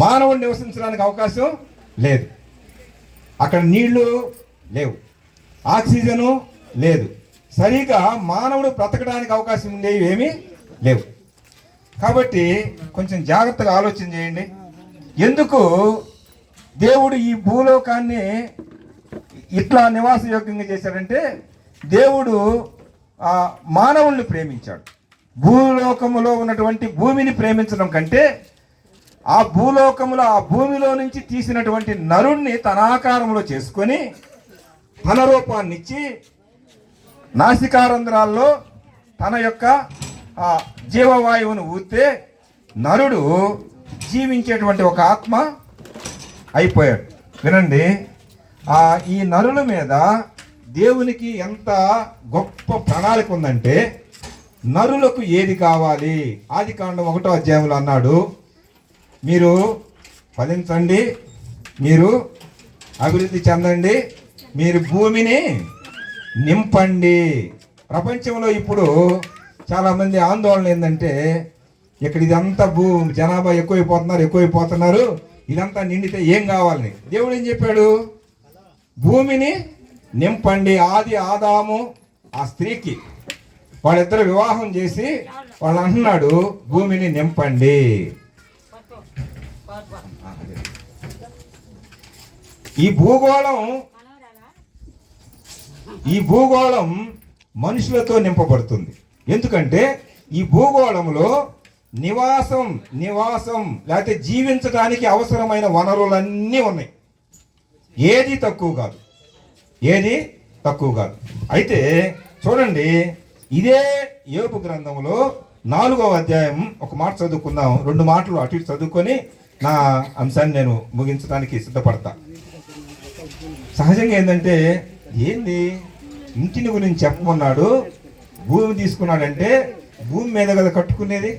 మానవుడు నివసించడానికి అవకాశం లేదు. అక్కడ నీళ్లు లేవు, ఆక్సిజను లేదు, సరిగా మానవుడు బ్రతకడానికి అవకాశం ఉండేవి ఏమీ లేవు. కాబట్టి కొంచెం జాగ్రత్తగా ఆలోచన చేయండి. ఎందుకు దేవుడు ఈ భూలోకాన్ని ఇట్లా నివాసయోగ్యంగా చేశాడంటే, దేవుడు మానవుల్ని ప్రేమించాడు. భూలోకములో ఉన్నటువంటి భూమిని ప్రేమించడం కంటే ఆ భూలోకములో ఆ భూమిలో నుంచి తీసినటువంటి నరుణ్ణి తన ఆకారంలో చేసుకొని తన రూపాన్ని ఇచ్చి నాసికారంధ్రాల్లో తన యొక్క జీవవాయువును ఊస్తే నరుడు జీవించేటువంటి ఒక ఆత్మ అయిపోయాడు. వినండి, ఈ నరుల మీద దేవునికి ఎంత గొప్ప ప్రణాళిక ఉందంటే, నరులకు ఏది కావాలి? ఆదికాండం 1వ అధ్యాయంలో అన్నాడు, మీరు ఫలించండి, మీరు అభివృద్ధి చెందండి, మీరు భూమిని నింపండి. ప్రపంచంలో ఇప్పుడు చాలామంది ఆందోళన ఏంటంటే, ఇక్కడ ఇదంతా జనాభా ఎక్కువైపోతున్నారు, ఇదంతా నిండితే ఏం కావాలని. దేవుడు ఏం చెప్పాడు? భూమిని నింపండి. ఆదాము ఆ స్త్రీకి వాళ్ళిద్దరు వివాహం చేసి వాళ్ళు అంటున్నాడు, భూమిని నింపండి. ఈ భూగోళం మనుషులతో నింపబడుతుంది. ఎందుకంటే ఈ భూగోళంలో నివాసం లేకపోతే జీవించడానికి అవసరమైన వనరులన్నీ ఉన్నాయి. ఏది తక్కువ కాదు. అయితే చూడండి, ఇదే యోబు గ్రంథంలో 4వ అధ్యాయం ఒక మాట చదువుకుందాం. 2 మాటలు అటు ఇటు చదువుకొని నా అంశాన్ని నేను ముగించడానికి సిద్ధపడతా. సహజంగా ఏంటంటే, ఏంది ఇంటిని గురించి చెప్పమన్నాడు, భూమి తీసుకున్నాడంటే భూమి మీద కదా కట్టుకునేది.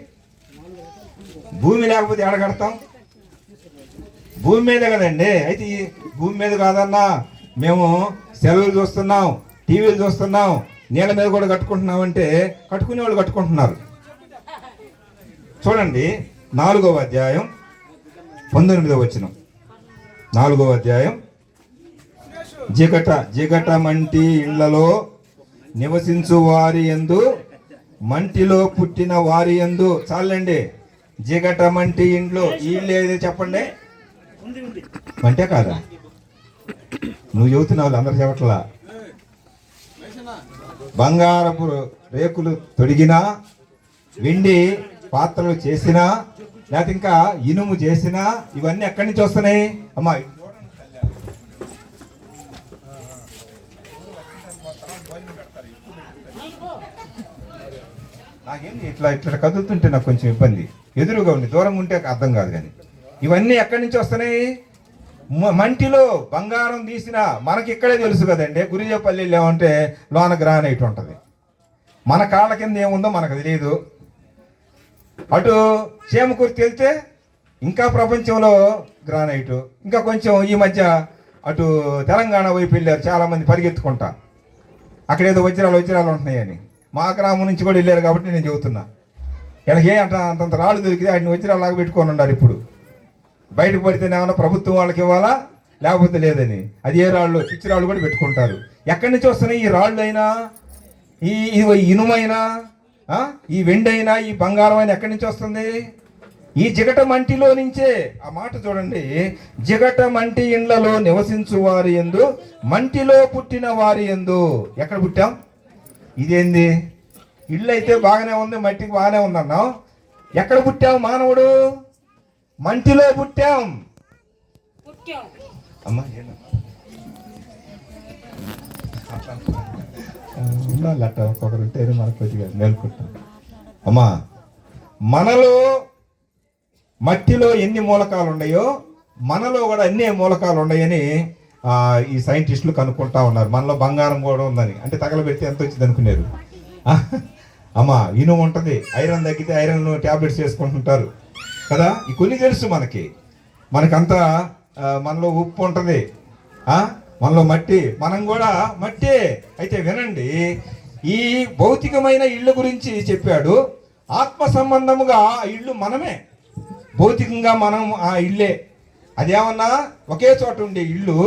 భూమి లేకపోతే ఎక్కడ కడతాం? భూమి మీద కదండి. అయితే ఈ భూమి మీద కాదన్నా, మేము సెలవులు చూస్తున్నాం, టీవీలు చూస్తున్నాం, నీళ్ళ మీద కూడా కట్టుకుంటున్నాం అంటే కట్టుకునే వాళ్ళు కట్టుకుంటున్నారు. చూడండి, 4వ అధ్యాయం 19వ వచనం. 4వ అధ్యాయం, జిగటమంటి ఇళ్లలో నివసించు వారి యందు, మంటిలో పుట్టిన వారి యందు. చాలండి, జిగటమంటి ఇంట్లో ఇల్లు ఏదో చెప్పండి. మంటే కాదా? నువ్వు చెబుతున్నావు, అందరు చెప్పట్లా. బంగారపు రేకులు తొడిగినా, వెండి పాత్రలు చేసినా, లేకపోతే ఇంకా ఇనుము చేసినా, ఇవన్నీ ఎక్కడి నుంచి వస్తున్నాయి అమ్మా? నాకేంటి ఇట్లా కదులుతుంటే నాకు కొంచెం ఇబ్బంది. ఎదురుగా ఉంది, దూరంగా ఉంటే అర్థం కాదు. కానీ ఇవన్నీ ఎక్కడి నుంచి వస్తున్నాయి? మంటిలో బంగారం తీసిన మనకి ఇక్కడే తెలుసు కదండి. గురిజపల్లిలో ఏమంటే లోన గ్రానైట్ ఉంటుంది, మన కాళ్ళ కింద ఏముందో మనకు తెలియదు. అటు చేమకూర్తి వెళ్తే ఇంకా ప్రపంచంలో గ్రానైటు. ఇంకా కొంచెం ఈ మధ్య అటు తెలంగాణ వైపు వెళ్ళారు చాలామంది పరిగెత్తుకుంటా, అక్కడ ఏదో వజ్రాలు ఉంటున్నాయని. మా గ్రామం నుంచి కూడా వెళ్ళారు కాబట్టి నేను చెబుతున్నా. వీళ్ళకి అంతంత రాళ్ళు దొరికితే వాటిని వజ్రాలాగా పెట్టుకొని ఉన్నారు. ఇప్పుడు బయటకు పడితేనే ఏమన్నా ప్రభుత్వం వాళ్ళకి ఇవ్వాలా, లేకపోతే లేదని. అది ఏ రాళ్ళు, పిచ్చి రాళ్ళు కూడా పెట్టుకుంటారు. ఎక్కడి నుంచి వస్తున్నాయి ఈ రాళ్ళు అయినా, ఈ ఇనుమైనా, ఈ వెండి అయినా, ఈ బంగారం అయినా ఎక్కడి నుంచి వస్తుంది? ఈ జిగటమంటిలో నుంచే. ఆ మాట చూడండి, జిగటమంటి ఇండ్లలో నివసించు వారి యందు, మంటిలో పుట్టిన వారి యందు. ఎక్కడ పుట్టాం? ఇదేంది, ఇల్లు అయితే బాగానే ఉంది, మట్టికి బాగానే ఉందన్నాం. ఎక్కడ పుట్టాం? మానవుడు మంటిలో పుట్టాం. అమ్మా అట్ట ఒక్కొక్కరు ఉంటే మనకు కొద్దిగా మేలుకుంటాం. అమ్మా, మనలో మట్టిలో ఎన్ని మూలకాలు ఉన్నాయో మనలో కూడా అన్ని మూలకాలు ఉన్నాయని ఈ సైంటిస్టులు కనుక్కుంటా ఉన్నారు. మనలో బంగారం కూడా ఉందని. అంటే తగలబెడితే ఎంత వచ్చింది అనుకున్నారు. అమ్మా, ఇనుము ఉంటుంది, ఐరన్ తగ్గితే ఐరన్ ట్యాబ్లెట్స్ చేసుకుంటుంటారు కదా. ఈ కొన్ని తెలుసు మనకంతా. మనలో ఉప్పు ఉంటుంది, మనలో మట్టి, మనం కూడా మట్టే. అయితే వినండి, ఈ భౌతికమైన ఇళ్ళ గురించి చెప్పాడు. ఆత్మ సంబంధముగా ఇల్లు మనమే. భౌతికంగా మనం ఆ ఇల్లే, అదేమన్నా ఒకే చోట ఉండే ఇల్లు,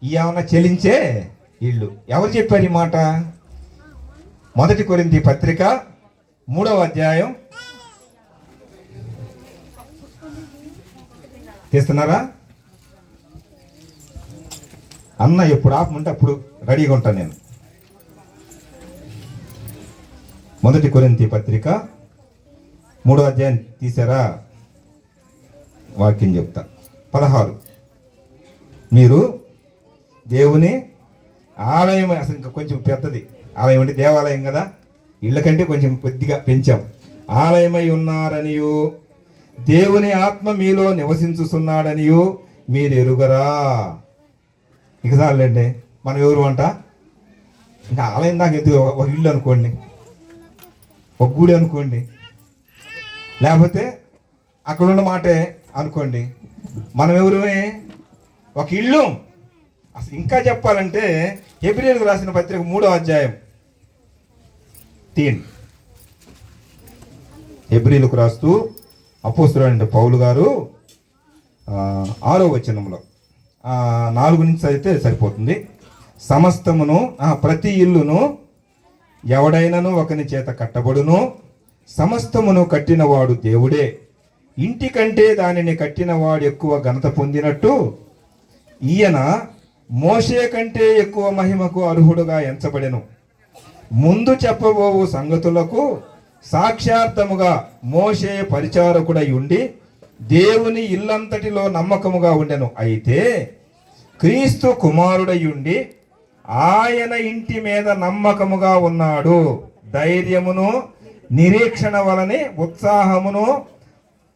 ఏమన్నా చెలించే ఇల్లు. ఎవరు చెప్పారు ఈ మాట? 1 కొరింథీ పత్రిక 3వ అధ్యాయం. తీస్తున్నారా? అన్న ఎప్పుడు ఆపమంటే అప్పుడు రెడీగా ఉంటాను నేను. 1 కొరింథీ పత్రిక 3వ అధ్యాయం తీసారా? వాక్యం చెప్తా. 16. మీరు దేవుని ఆలయం, అసలు ఇంకా కొంచెం పెద్దది ఆలయం అంటే దేవాలయం కదా, ఇళ్ళ కంటే కొంచెం కొద్దిగా పెంచాం. ఆలయమై ఉన్నారనియు దేవుని ఆత్మ మీలో నివసించుతున్నాడనియు మీరు ఎరుగరా. ఇక చాలండి, మనం ఎవరు అంట? ఇంకా ఆలయం దాకా ఎదుగు, ఒక ఇల్లు అనుకోండి, ఒక గుడి అనుకోండి, లేకపోతే అక్కడ ఉన్న మాటే అనుకోండి, మనం ఎవరుమే? ఒక ఇల్లు. అసలు ఇంకా చెప్పాలంటే హెబ్రీయులకు రాసిన పత్రిక 3వ అధ్యాయం తీయండి. హెబ్రీయులకు రాస్తూ అపోస్తలుడైన పౌలు గారు 6వ వచనంలో 4 నుంచి అయితే సరిపోతుంది. సమస్తమును, ప్రతి ఇల్లును ఎవడైనను ఒకని చేత కట్టబడును, సమస్తమును కట్టినవాడు దేవుడే. ఇంటి కంటే దానిని కట్టినవాడు ఎక్కువ ఘనత పొందినట్టు ఈయన మోషే కంటే ఎక్కువ మహిమకు అర్హుడుగా ఎంచబడెను. ముందు చెప్పబోవు సంగతులకు సాక్షార్థముగా మోషే పరిచారకుడై ఉండి దేవుని ఇల్లంతటిలో నమ్మకముగా ఉండెను. అయితే క్రీస్తు కుమారుడై ఉండి ఆయన ఇంటి మీద నమ్మకముగా ఉన్నాడు. ధైర్యమును నిరీక్షణ వలని ఉత్సాహమును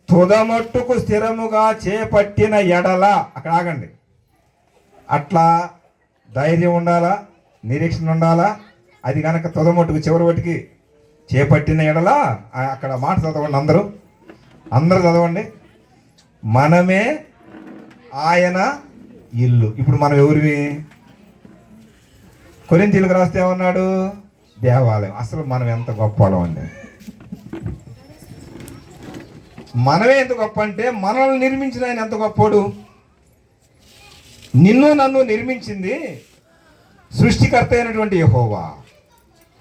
తుదమట్టుకు స్థిరముగా చేపట్టిన ఎడల, అక్కడ ఆగండి, అట్లా ధైర్యం ఉండాలా, నిరీక్షణ ఉండాలా. అది కనుక తుదమట్టుకు చివరి వాటికి చేపట్టిన ఎడల, అక్కడ మాట చదవండి, అందరూ చదవండి. మనమే ఆయన ఇల్లు. ఇప్పుడు మనం ఎవరివి? కొరింథీయులకు రాస్తే ఏమన్నాడు? దేవాలయం. అసలు మనం ఎంత గొప్పవాళ్ళం అండి. మనమే ఎంత గొప్ప అంటే మనల్ని నిర్మించిన ఆయన ఎంత గొప్పోడు. నిన్ను నన్ను నిర్మించింది సృష్టికర్త అయినటువంటి యెహోవా.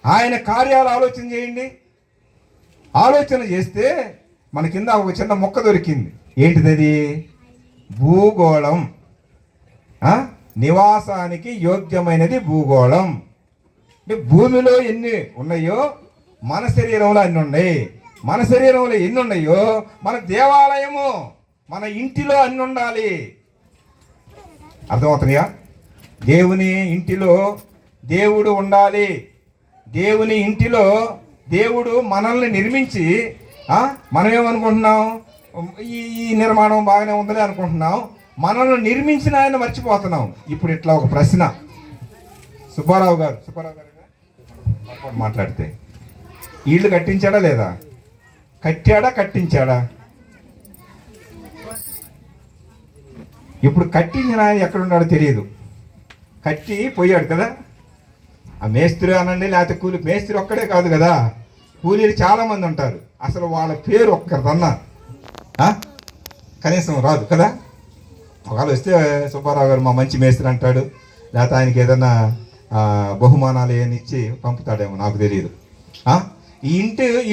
ఆయన కార్యాలు ఆలోచన చేయండి. ఆలోచన చేస్తే మన కింద ఒక చిన్న మొక్క దొరికింది. ఏంటిది? భూగోళం. నివాసానికి యోగ్యమైనది భూగోళం. అంటే భూమిలో ఎన్ని ఉన్నాయో మన శరీరంలో అన్ని ఉన్నాయి. మన శరీరంలో ఎన్ని ఉన్నాయో మన దేవాలయము, మన ఇంటిలో అన్ని ఉండాలి. అర్థమవుతున్నాయా? దేవుని ఇంటిలో దేవుడు ఉండాలి. దేవుని ఇంటిలో దేవుడు మనల్ని నిర్మించి, మనం ఏమనుకుంటున్నాం? ఈ నిర్మాణం బాగానే ఉందని అనుకుంటున్నాం. మనల్ని నిర్మించిన ఆయన మర్చిపోతున్నాం. ఇప్పుడు ఇట్లా ఒక ప్రశ్న, సుబ్బారావు గారు మాట్లాడితే, ఇల్లు కట్టించాడా లేదా? కట్టాడా కట్టించాడా? ఇప్పుడు కట్టించిన ఆయన ఎక్కడున్నాడో తెలియదు. కట్టి పోయాడు కదా. ఆ మేస్త్రి అనండి, లేకపోతే కూలి. మేస్త్రి ఒక్కడే కాదు కదా, కూలీలు చాలామంది ఉంటారు. అసలు వాళ్ళ పేరు ఒక్కరిదన్నా కనీసం రాదు కదా. ఒకవేళ వస్తే సుబ్బారావు గారు మా మంచి మేస్త్రి అంటాడు, లేకపోతే ఆయనకి ఏదన్నా బహుమానాలు ఏమి ఇచ్చి పంపుతాడేమో, నాకు తెలియదు. ఈ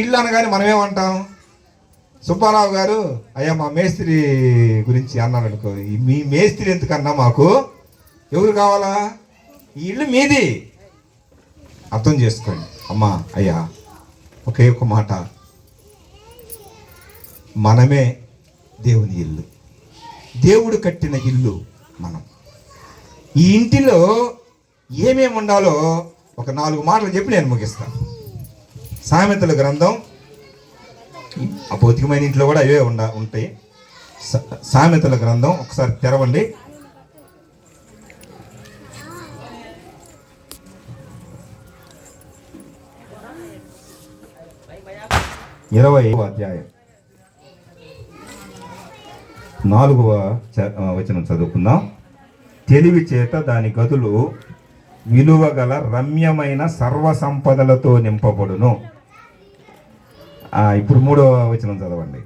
ఇల్లు అనగానే మనమేమంటాం? సుబ్బారావు గారు అయ్యా మా మేస్త్రి గురించి అన్నాడు అనుకో, మీ మేస్త్రి ఎందుకన్నా, మాకు ఎవరు కావాలా? ఈ ఇల్లు మీది. అర్థం చేసుకోండి అమ్మా అయ్యా. ఒకే ఒక మాట, మనమే దేవుని ఇల్లు, దేవుడు కట్టిన ఇల్లు మనం. ఈ ఇంటిలో ఏమేమి ఉండాలో ఒక 4 మాటలు చెప్పి నేను ముగిస్తాను. సామెతల గ్రంథం, ఆ భౌతికమైన ఇంట్లో కూడా అవే ఉంటాయి. సామెతల గ్రంథం ఒకసారి తెరవండి. 20వ అధ్యాయం 4వ వచనం చదువుకుందాం. తెలివి చేత దాని గదులు విలువగల రమ్యమైన సర్వ సంపదలతో నింపబడును. ఇప్పుడు 3వ వచనం చదవండి.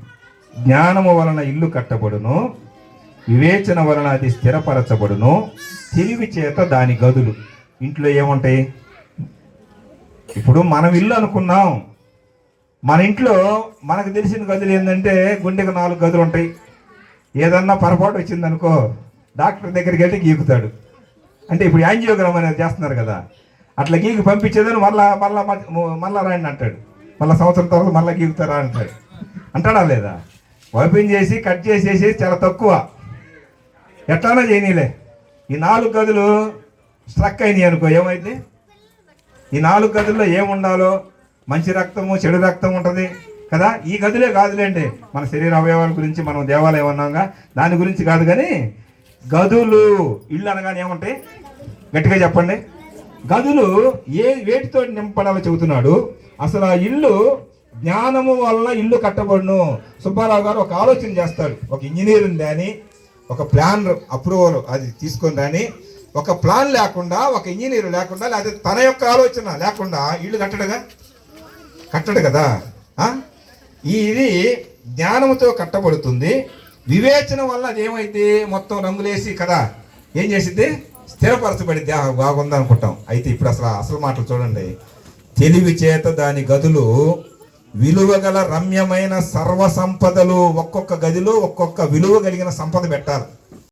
జ్ఞానము వలన ఇల్లు కట్టబడును, వివేచన వలన అది స్థిరపరచబడును, తెలివి చేత దాని గదులు. ఇంట్లో ఏముంటాయి? ఇప్పుడు మనం ఇల్లు అనుకున్నాం, మన ఇంట్లో మనకు తెలిసిన గదులు ఏంటంటే గుండెకు 4 గదులు ఉంటాయి. ఏదన్నా పొరపాటు వచ్చిందనుకో డాక్టర్ దగ్గరికి వెళ్తే గీకుతాడు. అంటే ఇప్పుడు యాంజియోగ్రామ్ అనేది చేస్తున్నారు కదా, అట్లా గీకి పంపించేదని మళ్ళా రాయండి అంటాడు. మళ్ళీ సంవత్సరం తర్వాత మళ్ళీ గీకుతారా అంటాడు. అంటాడా లేదా? ఓపెన్ చేసి కట్ చేసేసి చాలా తక్కువ, ఎట్లానో చేయనీలే. ఈ 4 గదులు స్ట్రక్ అయినాయి అనుకో, ఏమైంది? ఈ 4 గదుల్లో ఏముండాలో, మంచి రక్తము చెడు రక్తం ఉంటుంది కదా. ఈ గదులే కాదులేండి, మన శరీర అవయవాల గురించి మనం దేవాలయం అన్నాగా, దాని గురించి కాదు. కానీ గదులు, ఇల్లు అనగానే ఏముంటాయి? గట్టిగా చెప్పండి. గదులు వేటితో నింపడాలో చెబుతున్నాడు. అసలు ఆ ఇల్లు జ్ఞానము వల్ల ఇల్లు కట్టబడును. సుబ్బారావు గారు ఒక ఆలోచన చేస్తాడు. ఒక ఇంజనీరింగ్ కానీ, ఒక ప్లాన్ అప్రూవల్ అది తీసుకొని రాని, ఒక ప్లాన్ లేకుండా, ఒక ఇంజనీర్ లేకుండా, లేకపోతే తన యొక్క ఆలోచన లేకుండా ఇల్లు కట్టడు కదా. ఇది జ్ఞానంతో కట్టబడుతుంది. వివేచన వల్ల అది ఏమైతే మొత్తం రంగులేసి కదా ఏం చేసిద్ది? స్థిరపరచబడిద్ది. బాగుందనుకుంటాం. అయితే ఇప్పుడు అసలు మాటలు చూడండి. తెలివి చేత దాని గదులు విలువగల రమ్యమైన సర్వ సంపదలు. ఒక్కొక్క గదిలో ఒక్కొక్క విలువ కలిగిన సంపద పెట్టాలి.